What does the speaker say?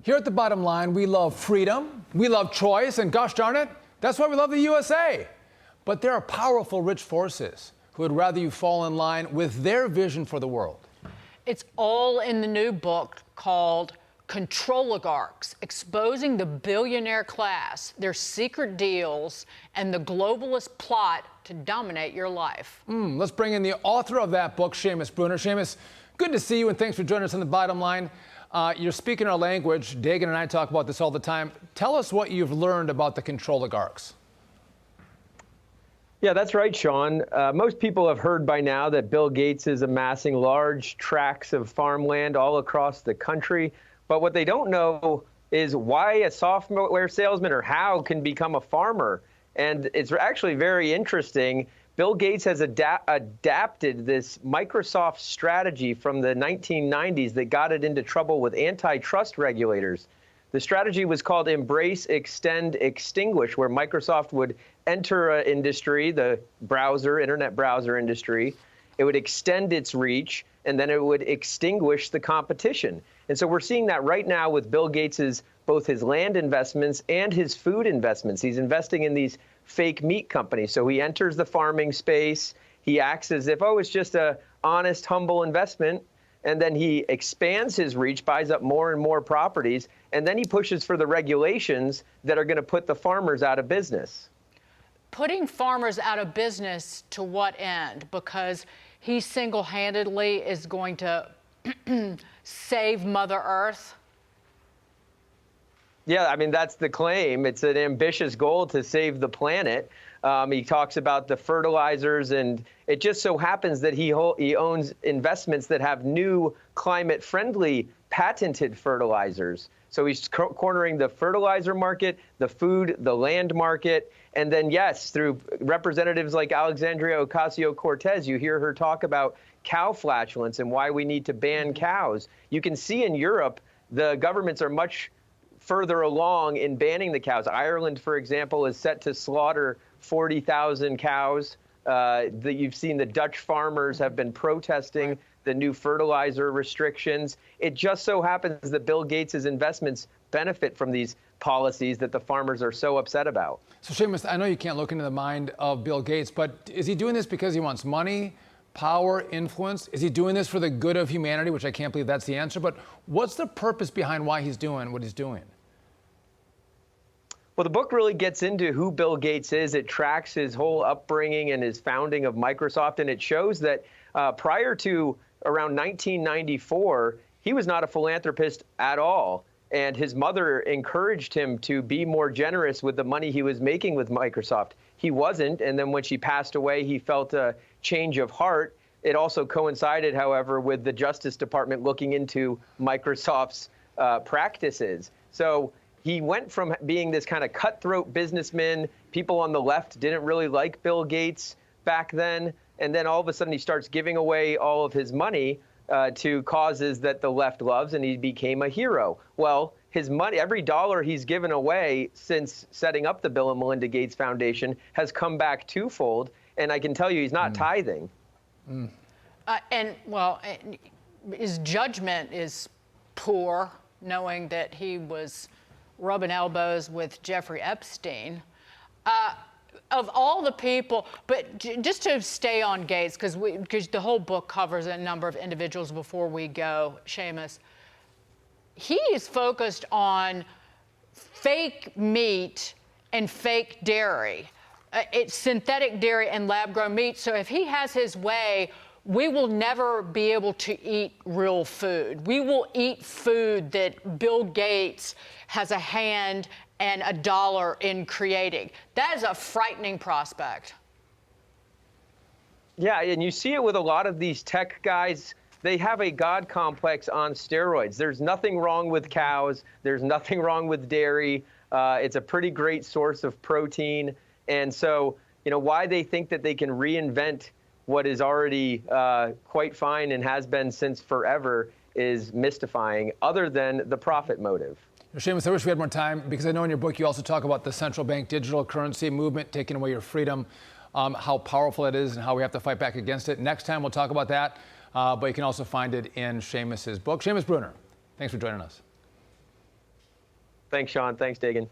Here at The Bottom Line, we love freedom, we love choice, and gosh darn it, that's why we love the USA. But there are powerful, rich forces who would rather you fall in line with their vision for the world. It's all in the new book called Controligarchs, exposing the billionaire class, their secret deals, and the globalist plot to dominate your life. Let's bring in the author of that book, Seamus Bruner. Seamus, good to see you, and thanks for joining us on The Bottom Line. You're speaking our language. Dagan and I talk about this all the time. Tell us what you've learned about the Controligarchs. Yeah, that's right, Sean. Most people have heard by now that Bill Gates is amassing large tracts of farmland all across the country. But what they don't know is why a software salesman or how can become a farmer. And it's actually very interesting. Bill Gates has adapted this Microsoft strategy from the 1990s that got it into trouble with antitrust regulators. The strategy was called Embrace, Extend, Extinguish, where Microsoft would enter an industry, the internet browser industry. It would extend its reach, and then it would extinguish the competition. And so we're seeing that right now with Bill Gates's both his land investments and his food investments. He's investing in these fake meat companies. So he enters the farming space. He acts as if, oh, it's just a honest, humble investment. And then he expands his reach, buys up more and more properties, and then he pushes for the regulations that are going to put the farmers out of business. Putting farmers out of business to what end? Because he single-handedly is going to save Mother Earth? Yeah, I mean, that's the claim. It's an ambitious goal to save the planet. He talks about the fertilizers, and it just so happens that he owns investments that have new climate-friendly patented fertilizers. So he's cornering the fertilizer market, the food, the land market, and then, yes, through representatives like Alexandria Ocasio-Cortez, you hear her talk about cow flatulence and why we need to ban cows. You can see in Europe, the governments are much further along in banning the cows. Ireland, for example, is set to slaughter 40,000 cows. You've seen the Dutch farmers have been protesting the new fertilizer restrictions. It just so happens that Bill Gates' investments benefit from these policies that the farmers are so upset about. So, Seamus, I know you can't look into the mind of Bill Gates, but is he doing this because he wants money, power, influence? Is he doing this for the good of humanity, which I can't believe that's the answer? But what's the purpose behind why he's doing what he's doing? Well, the book really gets into who Bill Gates is. It tracks his whole upbringing and his founding of Microsoft, and it shows that prior to around 1994, he was not a philanthropist at all. And his mother encouraged him to be more generous with the money he was making with Microsoft. He wasn't, and then when she passed away, he felt a change of heart. It also coincided, however, with the Justice Department looking into Microsoft's practices. So he went from being this kind of cutthroat businessman. People on the left didn't really like Bill Gates back then. And then all of a sudden he starts giving away all of his money to causes that the left loves, and he became a hero. Well, his money, every dollar he's given away since setting up the Bill and Melinda Gates Foundation has come back twofold. And I can tell you he's not tithing. His judgment is poor, knowing that he was rubbing elbows with Jeffrey Epstein. Of all the people, but just to stay on Gates, because the whole book covers a number of individuals before we go, Seamus, he is focused on fake meat and fake dairy. It's synthetic dairy and lab-grown meat. So if he has his way, we will never be able to eat real food. We will eat food that Bill Gates has a hand and a dollar in creating. That is a frightening prospect. Yeah, and you see it with a lot of these tech guys. They have a God complex on steroids. There's nothing wrong with cows. There's nothing wrong with dairy. It's a pretty great source of protein. And so, why they think that they can reinvent what is already quite fine and has been since forever is mystifying, other than the profit motive. Seamus, I wish we had more time, because I know in your book you also talk about the central bank digital currency movement taking away your freedom, how powerful it is and how we have to fight back against it. Next time we'll talk about that, but you can also find it in Seamus's book. Seamus Bruner, thanks for joining us. Thanks, Sean. Thanks, Dagan.